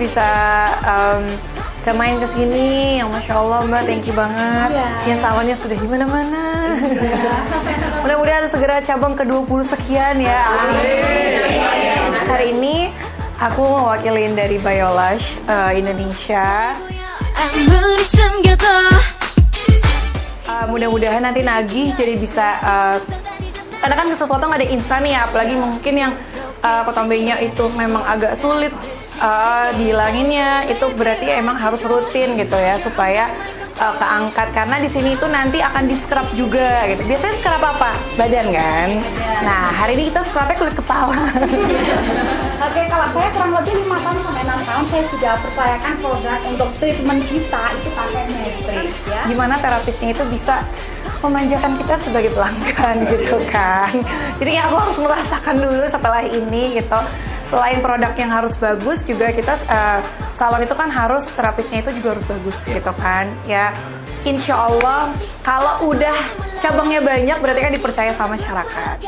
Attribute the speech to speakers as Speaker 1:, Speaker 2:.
Speaker 1: bisa main ke sini. Yang Masya Allah Mbak, thank you banget. Yang salonnya sudah di mana-mana. Mudah-mudahan segera cabang ke-20 sekian ya. Amin. Hari ini aku mewakilin dari Biolash Indonesia. Mudah-mudahan nanti nagih jadi bisa karena kan sesuatu nggak ada instan ya, apalagi mungkin yang kotombe-nya itu memang agak sulit dihilanginnya, itu berarti emang harus rutin gitu ya supaya keangkat, karena di sini itu nanti akan di scrub juga gitu. Biasanya scrub apa? Badan kan? Nah hari ini kita scrubnya kulit kepala.
Speaker 2: Oke, kalau saya kurang lebih 5 tahun sampai 6 tahun saya sudah percayakan produk untuk treatment kita itu pakai Matrix ya.
Speaker 1: Gimana terapisnya itu bisa memanjakan kita sebagai pelanggan gitu kan. Jadi aku harus merasakan dulu setelah ini gitu. Selain produk yang harus bagus, juga kita salon itu kan harus terapisnya itu juga harus bagus gitu kan. Ya insya Allah kalau udah cabangnya banyak berarti kan dipercaya sama masyarakat.